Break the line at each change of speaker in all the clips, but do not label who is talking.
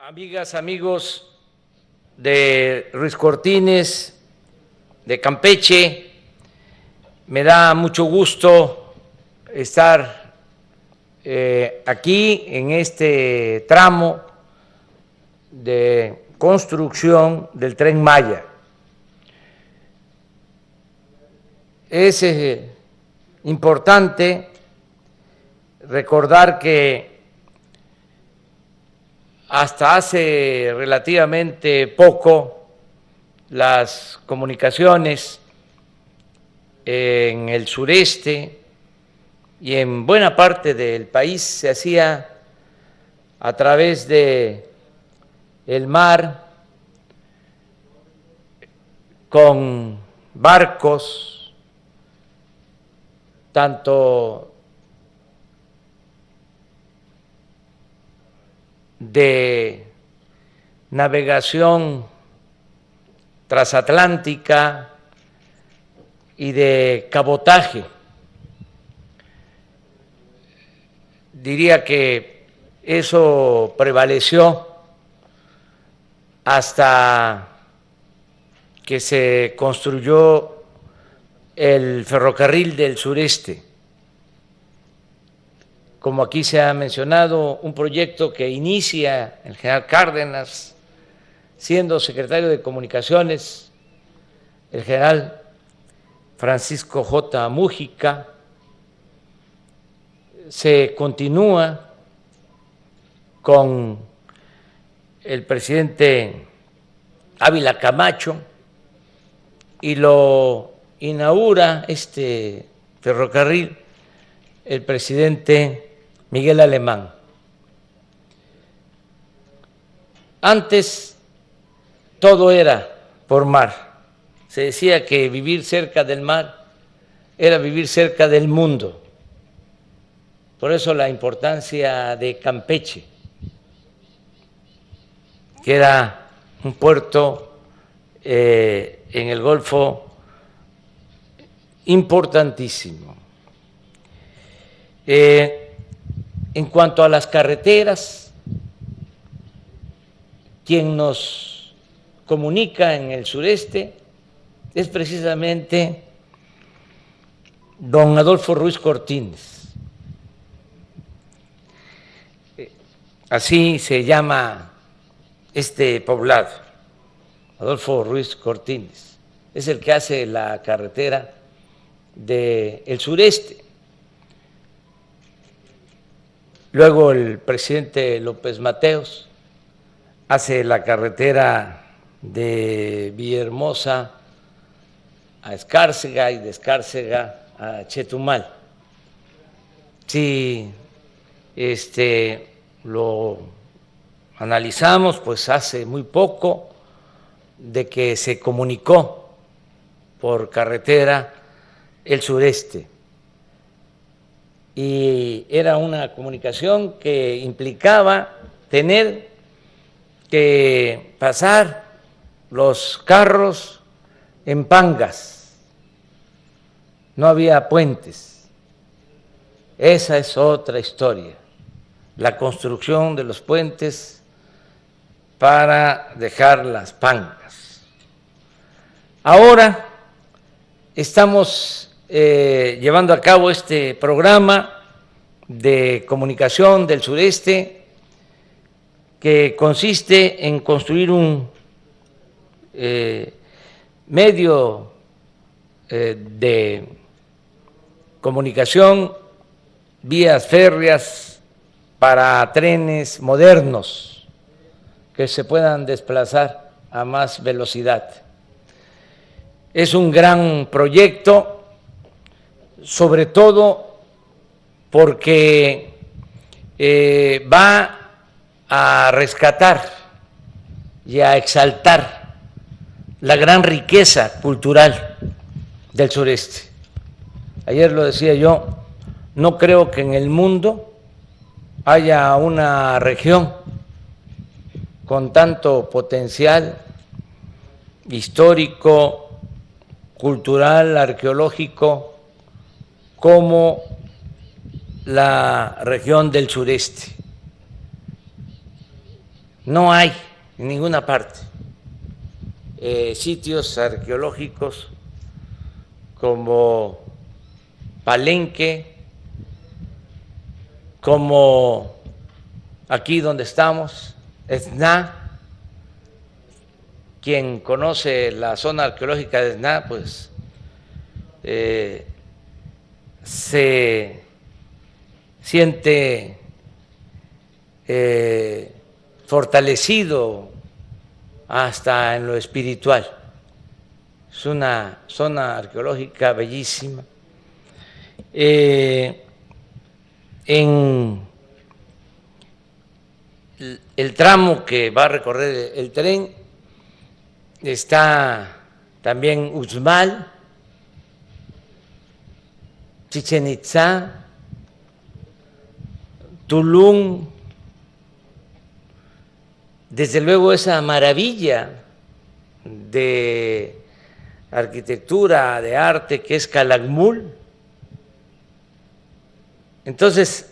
Amigas, amigos de Ruiz Cortines, de Campeche, me da mucho gusto estar aquí en este tramo de construcción del Tren Maya. Es importante recordar que hasta hace relativamente poco las comunicaciones en el sureste y en buena parte del país se hacía a través de el mar, con barcos, tanto de navegación transatlántica y de cabotaje. Diría que eso prevaleció hasta que se construyó el ferrocarril del sureste. Como aquí se ha mencionado, un proyecto que inicia el general Cárdenas, siendo secretario de Comunicaciones, el general Francisco J. Mújica, se continúa con el presidente Ávila Camacho y lo inaugura este ferrocarril el presidente Miguel Alemán. Antes todo era por mar. Se decía que vivir cerca del mar era vivir cerca del mundo. Por eso la importancia de Campeche, que era un puerto en el Golfo importantísimo. En cuanto a las carreteras, quien nos comunica en el sureste es precisamente don Adolfo Ruiz Cortines. Así se llama este poblado, Adolfo Ruiz Cortines. Es el que hace la carretera del sureste. Luego el presidente López Mateos hace la carretera de Villahermosa a Escárcega y de Escárcega a Chetumal. Si lo analizamos, pues hace muy poco de que se comunicó por carretera el sureste. Y era una comunicación que implicaba tener que pasar los carros en pangas, no había puentes. Esa es otra historia, la construcción de los puentes para dejar las pangas. Ahora estamos llevando a cabo este programa de comunicación del sureste que consiste en construir un medio de comunicación, vías férreas para trenes modernos que se puedan desplazar a más velocidad. Es un gran proyecto, sobre todo porque va a rescatar y a exaltar la gran riqueza cultural del sureste. Ayer lo decía yo, no creo que en el mundo haya una región con tanto potencial histórico, cultural, arqueológico, como la región del sureste. no hay en ninguna parte sitios arqueológicos como Palenque, como aquí donde estamos, Ezná. Quien conoce la zona arqueológica de Ezná, pues se siente fortalecido hasta en lo espiritual. Es una zona arqueológica bellísima. En el tramo que va a recorrer el tren está también Uxmal, Chichén Itzá, Tulum, desde luego esa maravilla de arquitectura, de arte que es Calakmul. Entonces,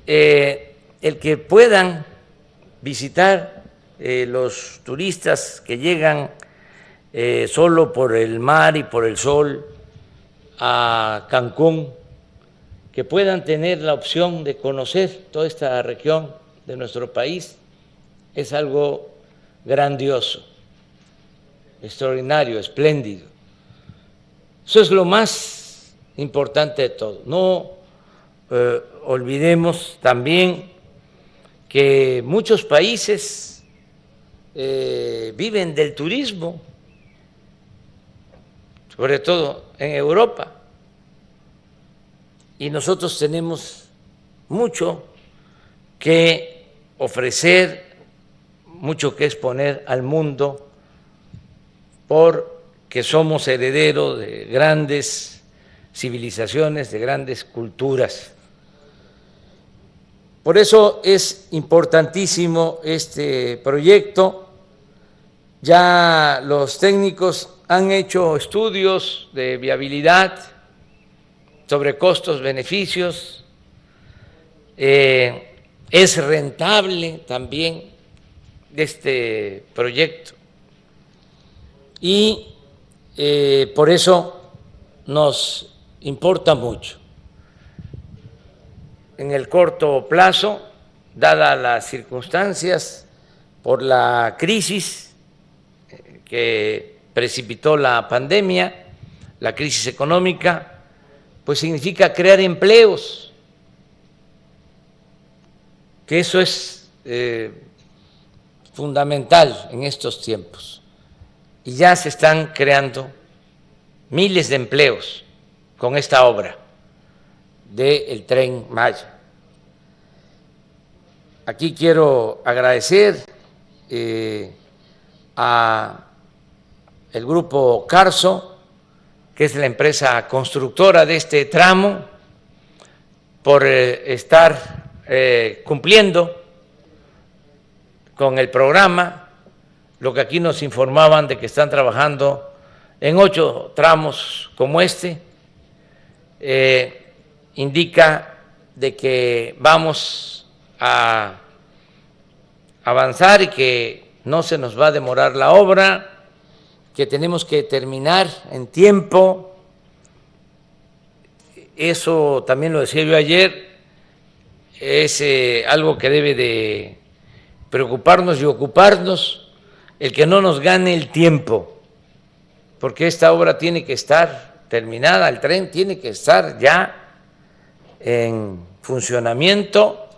el que puedan visitar los turistas que llegan solo por el mar y por el sol a Cancún, que puedan tener la opción de conocer toda esta región de nuestro país, es algo grandioso, extraordinario, espléndido. Eso es lo más importante de todo. No olvidemos también que muchos países viven del turismo, sobre todo en Europa, y nosotros tenemos mucho que ofrecer, mucho que exponer al mundo, porque somos herederos de grandes civilizaciones, de grandes culturas. Por eso es importantísimo este proyecto. Ya los técnicos han hecho estudios de viabilidad sobre costos-beneficios. Es rentable también este proyecto y por eso nos importa mucho. En el corto plazo, dadas las circunstancias por la crisis que precipitó la pandemia, la crisis económica, pues significa crear empleos, que eso es fundamental en estos tiempos. Y ya se están creando miles de empleos con esta obra del Tren Maya. Aquí quiero agradecer a el grupo Carso, que es la empresa constructora de este tramo, por estar cumpliendo con el programa, lo que aquí nos informaban de que están trabajando en 8 tramos como este, indica de que vamos a avanzar y que no se nos va a demorar la obra, que tenemos que terminar en tiempo. Eso también lo decía yo ayer, es algo que debe de preocuparnos y ocuparnos, el que no nos gane el tiempo, porque esta obra tiene que estar terminada, el tren tiene que estar ya en funcionamiento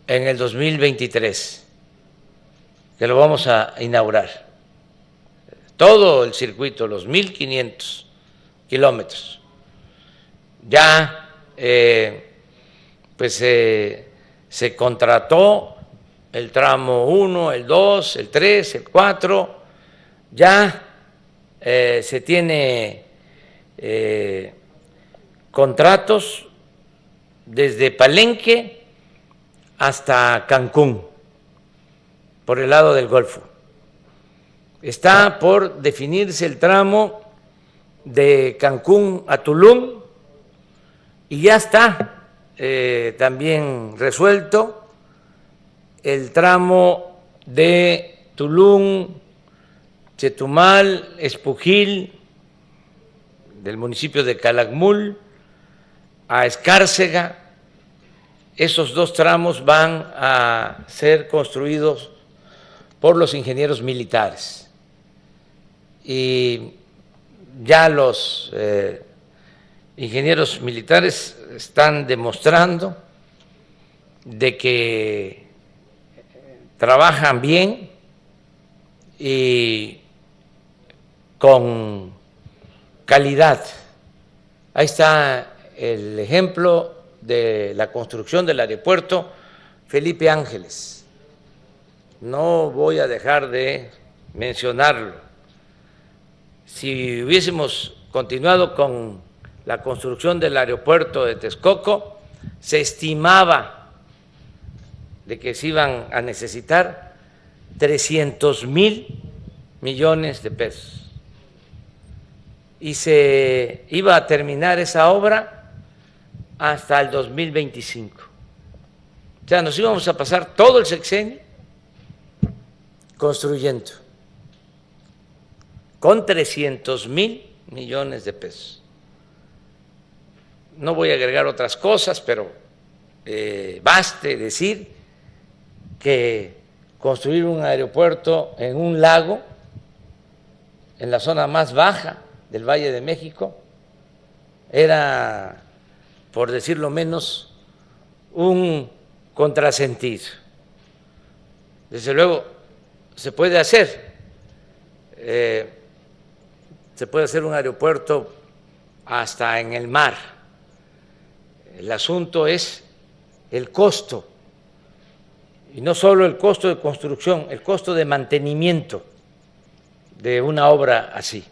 en el 2023, que lo vamos a inaugurar. Todo el circuito, los 1.500 kilómetros. Ya pues se contrató el tramo 1, el 2, el 3, el 4, ya se tiene contratos desde Palenque hasta Cancún, por el lado del Golfo. Está por definirse el tramo de Cancún a Tulum y ya está también resuelto el tramo de Tulum, Chetumal, Espujil, del municipio de Calakmul a Escárcega. Esos dos tramos van a ser construidos por los ingenieros militares. Y ya los ingenieros militares están demostrando de que trabajan bien y con calidad. Ahí está el ejemplo de la construcción del aeropuerto Felipe Ángeles. No voy a dejar de mencionarlo. Si hubiésemos continuado con la construcción del aeropuerto de Texcoco, se estimaba de que se iban a necesitar 300,000 millones de pesos. Y se iba a terminar esa obra hasta el 2025. O sea, nos íbamos a pasar todo el sexenio construyendo con 300,000 millones de pesos. No voy a agregar otras cosas, pero baste decir que construir un aeropuerto en un lago, en la zona más baja del Valle de México, era, por decirlo menos, un contrasentido. Desde luego, se puede hacer un aeropuerto hasta en el mar. El asunto es el costo, y no solo el costo de construcción, el costo de mantenimiento de una obra así.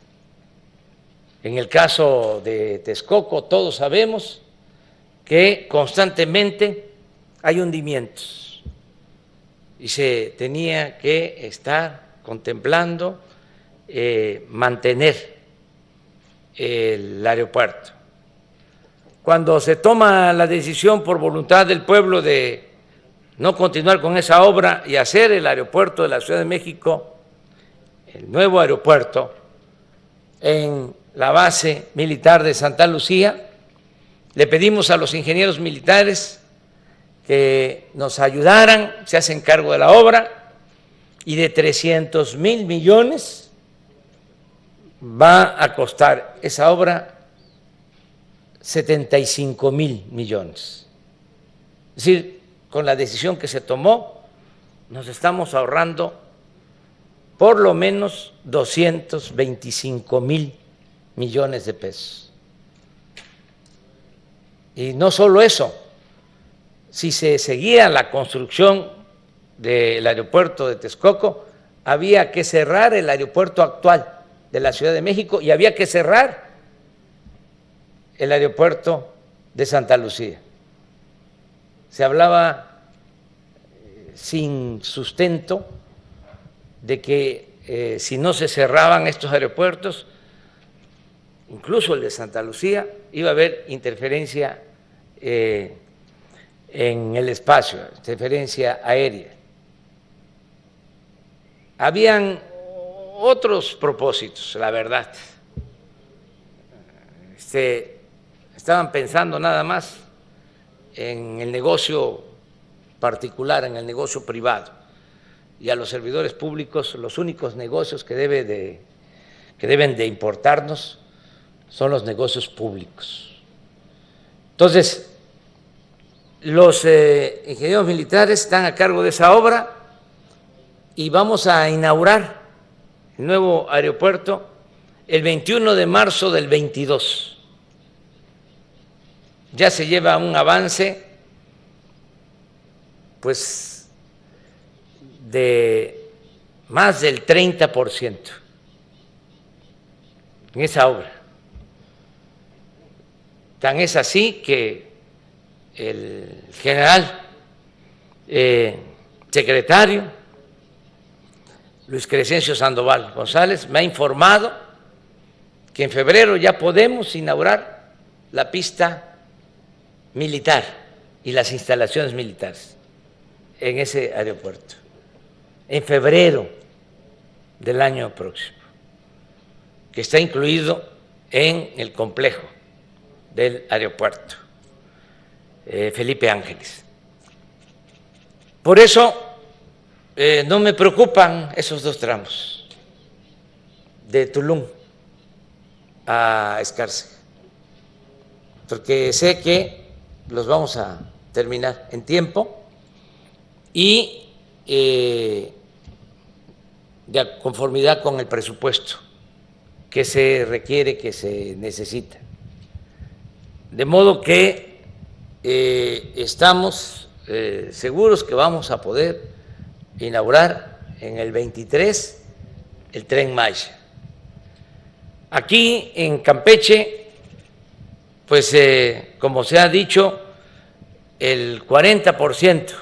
En el caso de Texcoco, todos sabemos que constantemente hay hundimientos y se tenía que estar contemplando mantener el aeropuerto. Cuando se toma la decisión por voluntad del pueblo de no continuar con esa obra y hacer el aeropuerto de la Ciudad de México, el nuevo aeropuerto, en la base militar de Santa Lucía, le pedimos a los ingenieros militares que nos ayudaran, se hacen cargo de la obra, y de 300,000 millones va a costar esa obra 75,000 millones. Es decir, con la decisión que se tomó, nos estamos ahorrando por lo menos 225,000 millones de pesos. Y no solo eso, si se seguía la construcción del aeropuerto de Texcoco, había que cerrar el aeropuerto actual de la Ciudad de México y había que cerrar el aeropuerto de Santa Lucía. Se hablaba sin sustento de que si no se cerraban estos aeropuertos, incluso el de Santa Lucía, iba a haber interferencia en el espacio, interferencia aérea. Habían otros propósitos, la verdad. Estaban pensando nada más en el negocio particular, en el negocio privado, y a los servidores públicos los únicos negocios que deben de importarnos son los negocios públicos. Entonces, los ingenieros militares están a cargo de esa obra y vamos a inaugurar el nuevo aeropuerto el 21 de marzo del 22. Ya se lleva un avance pues de más del 30% en esa obra. Tan es así que el general secretario Luis Crescencio Sandoval González me ha informado que en febrero ya podemos inaugurar la pista militar y las instalaciones militares. en ese aeropuerto, en febrero del año próximo, que está incluido en el complejo del aeropuerto Felipe Ángeles. Por eso no me preocupan esos 2 tramos de Tulum a Escárcega, porque sé que los vamos a terminar en tiempo y de conformidad con el presupuesto que se requiere, que se necesita. De modo que estamos seguros que vamos a poder inaugurar en el 23 el Tren Maya. Aquí en Campeche, pues como se ha dicho, el 40%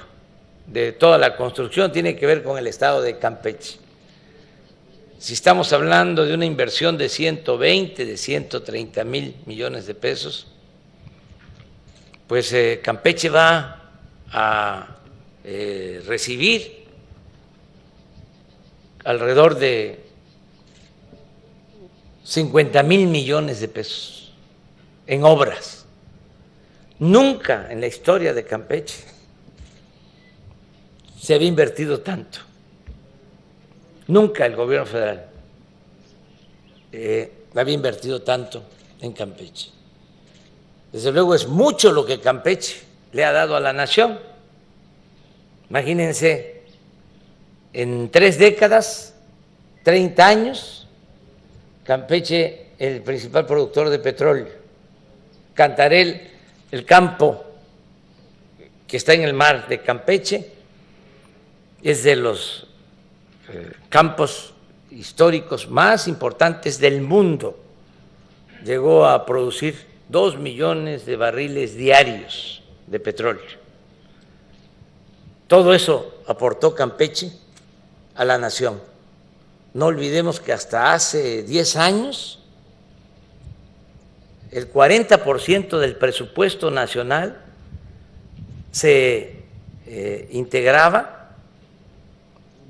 de toda la construcción tiene que ver con el estado de Campeche. Si estamos hablando de una inversión de 120, de 130 mil millones de pesos, pues Campeche va a recibir alrededor de 50 mil millones de pesos en obras. Nunca en la historia de Campeche se había invertido tanto. Nunca el gobierno federal había invertido tanto en Campeche. Desde luego es mucho lo que Campeche le ha dado a la nación. Imagínense, en 3 décadas, 30 años, Campeche, el principal productor de petróleo, Cantarell, el campo que está en el mar de Campeche, es de los campos históricos más importantes del mundo. Llegó a producir 2 millones de barriles diarios de petróleo. Todo eso aportó Campeche a la nación. No olvidemos que hasta hace 10 años el 40% del presupuesto nacional se integraba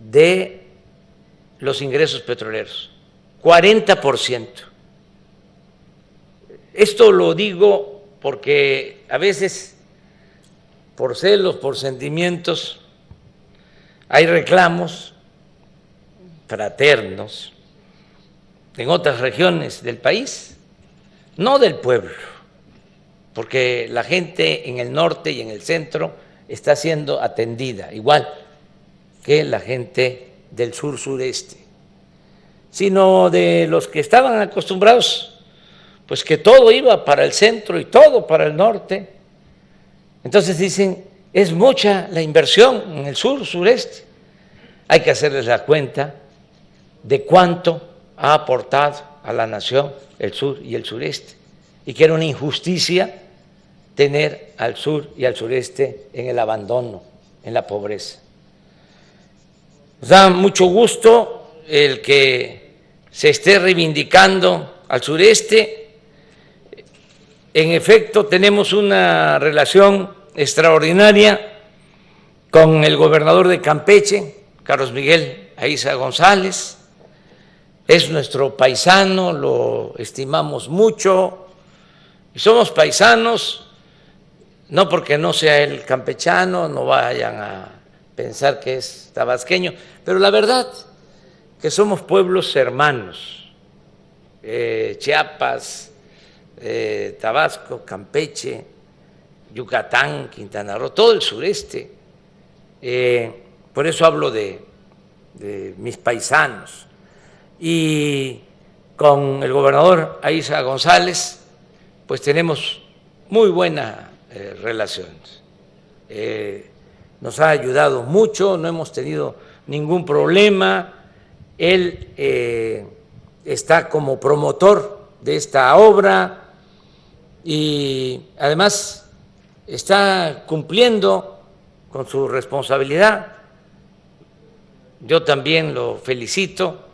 de los ingresos petroleros, 40%. Esto lo digo porque a veces, por celos, por sentimientos, hay reclamos fraternos en otras regiones del país, no del pueblo, porque la gente en el norte y en el centro está siendo atendida, igual que la gente del sur-sureste, sino de los que estaban acostumbrados, pues que todo iba para el centro y todo para el norte. Entonces dicen, es mucha la inversión en el sur-sureste. Hay que hacerles la cuenta de cuánto ha aportado a la nación el sur y el sureste, y que era una injusticia tener al sur y al sureste en el abandono, en la pobreza. Nos da mucho gusto el que se esté reivindicando al sureste. En efecto, tenemos una relación extraordinaria con el gobernador de Campeche, Carlos Miguel Aiza González. Es nuestro paisano, lo estimamos mucho, y somos paisanos, no porque no sea el campechano, no vayan a pensar que es tabasqueño, pero la verdad que somos pueblos hermanos, Chiapas, Tabasco, Campeche, Yucatán, Quintana Roo, todo el sureste. Por eso hablo de mis paisanos. Y con el gobernador Aiza González, pues tenemos muy buena relación. Nos ha ayudado mucho, no hemos tenido ningún problema. Él está como promotor de esta obra y además está cumpliendo con su responsabilidad. Yo también lo felicito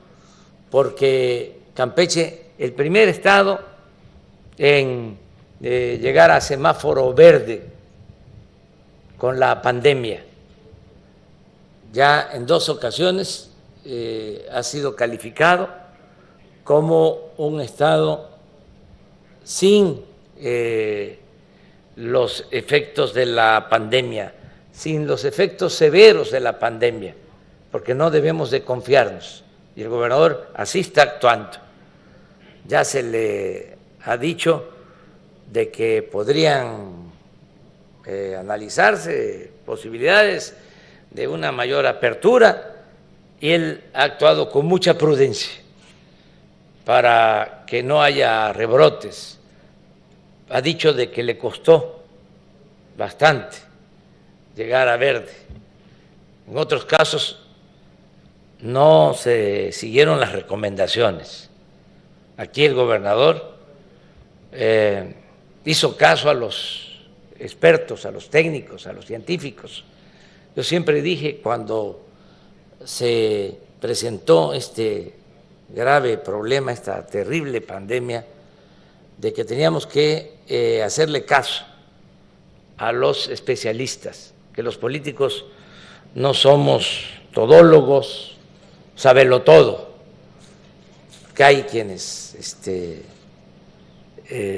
porque Campeche, el primer estado en llegar a semáforo verde con la pandemia, ya en 2 ocasiones ha sido calificado como un estado sin los efectos de la pandemia, sin los efectos severos de la pandemia, porque no debemos de confiarnos. Y el gobernador así está actuando. Ya se le ha dicho de que podrían analizarse posibilidades de una mayor apertura y él ha actuado con mucha prudencia para que no haya rebrotes. Ha dicho de que le costó bastante llegar a verde. En otros casos no se siguieron las recomendaciones. Aquí el gobernador hizo caso a los expertos, a los técnicos, a los científicos. Yo siempre dije, cuando se presentó este grave problema, esta terrible pandemia, de que teníamos que hacerle caso a los especialistas, que los políticos no somos todólogos, sabelotodo, que hay quienes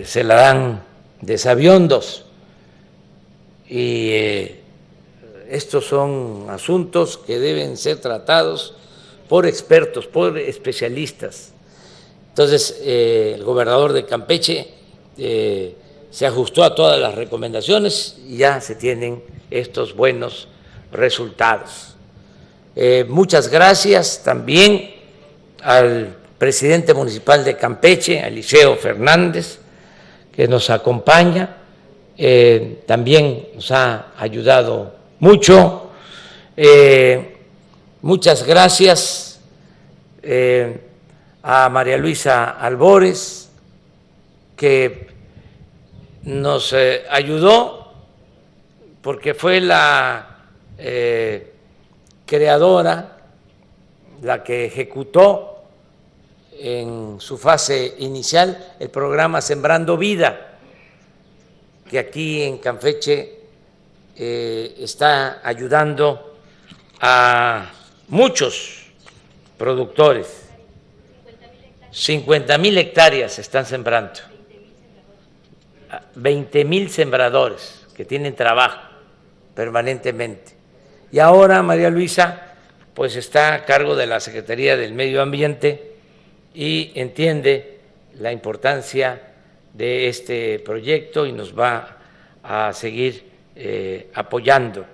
se la dan de sabiondos y estos son asuntos que deben ser tratados por expertos, por especialistas. Entonces, el gobernador de Campeche se ajustó a todas las recomendaciones y ya se tienen estos buenos resultados. Muchas gracias también al presidente municipal de Campeche, Eliseo Fernández, que nos acompaña, también nos ha ayudado mucho. Muchas gracias a María Luisa Albores, que nos ayudó porque fue la creadora, la que ejecutó en su fase inicial el programa Sembrando Vida, que aquí en Campeche está ayudando a muchos productores. 50,000 hectáreas se están sembrando, 20,000 sembradores que tienen trabajo permanentemente. Y ahora María Luisa pues está a cargo de la Secretaría del Medio Ambiente y entiende la importancia de este proyecto y nos va a seguir apoyando.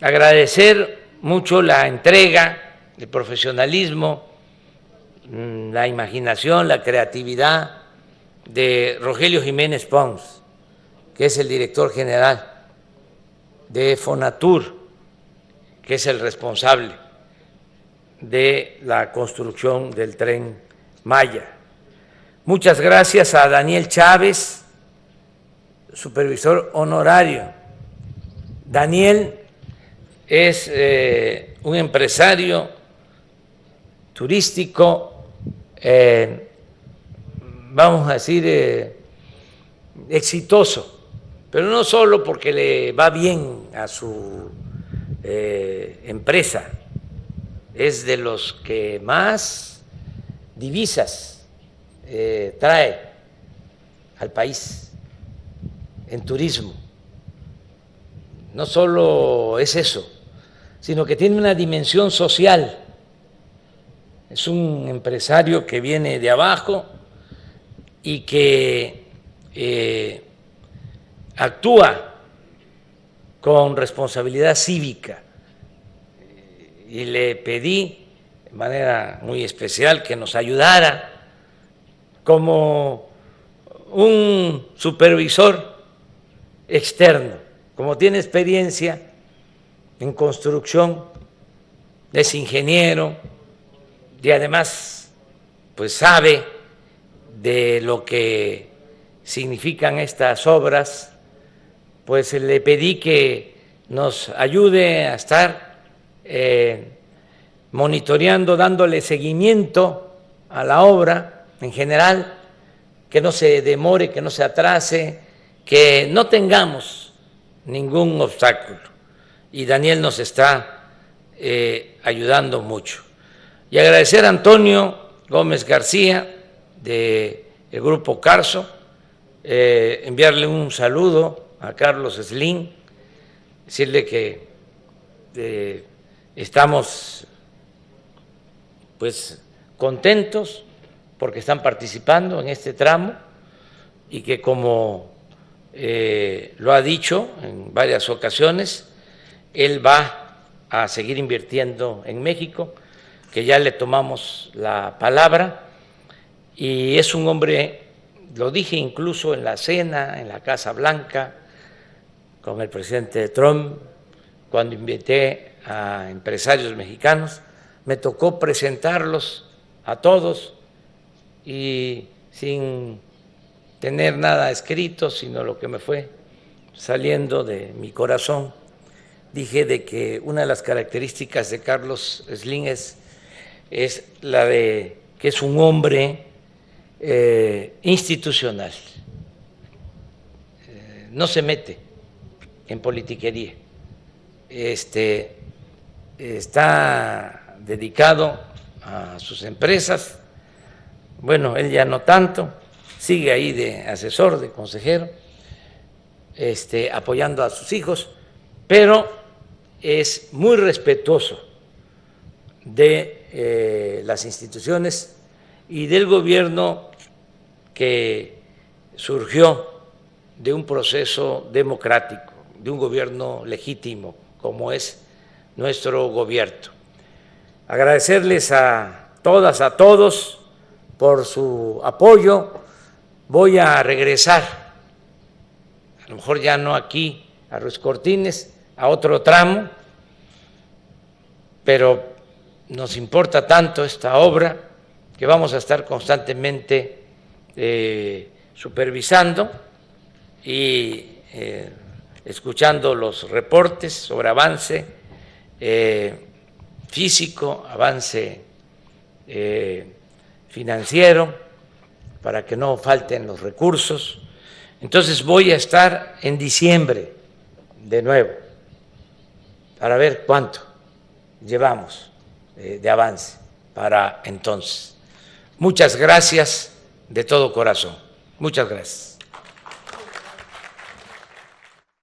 Agradecer mucho la entrega, el profesionalismo, la imaginación, la creatividad de Rogelio Jiménez Pons, que es el director general de Fonatur, que es el responsable de la construcción del Tren Maya. Muchas gracias a Daniel Chávez, supervisor honorario. Daniel es un empresario turístico, vamos a decir, exitoso, pero no solo porque le va bien a su empresa, es de los que más divisas trae al país en turismo. No solo es eso, sino que tiene una dimensión social. Es un empresario que viene de abajo y que actúa con responsabilidad cívica. Y le pedí de manera muy especial que nos ayudara como un supervisor externo, como tiene experiencia en construcción, es ingeniero y además pues sabe de lo que significan estas obras, pues le pedí que nos ayude a estar monitoreando, dándole seguimiento a la obra en general, que no se demore, que no se atrase, que no tengamos ningún obstáculo y Daniel nos está ayudando mucho. Y agradecer a Antonio Gómez García del Grupo Carso, enviarle un saludo a Carlos Slim, decirle que estamos pues contentos porque están participando en este tramo y que, como lo ha dicho en varias ocasiones, él va a seguir invirtiendo en México, que ya le tomamos la palabra, y es un hombre, lo dije incluso en la cena en la Casa Blanca con el presidente Trump, cuando invité a empresarios mexicanos, me tocó presentarlos a todos y sin tener nada escrito, sino lo que me fue saliendo de mi corazón, dije de que una de las características de Carlos Slim es la de que es un hombre institucional, no se mete en politiquería, está dedicado a sus empresas, bueno, él ya no tanto, sigue ahí de asesor, de consejero, apoyando a sus hijos, pero es muy respetuoso de las instituciones y del gobierno que surgió de un proceso democrático, de un gobierno legítimo, como es nuestro gobierno. Agradecerles a todas, a todos por su apoyo. Voy a regresar, a lo mejor ya no aquí a Ruiz Cortines, a otro tramo, pero nos importa tanto esta obra que vamos a estar constantemente supervisando y escuchando los reportes sobre avance físico, avance financiero, para que no falten los recursos. Entonces voy a estar en diciembre de nuevo para ver cuánto llevamos de avance para entonces. Muchas gracias de todo corazón. Muchas gracias.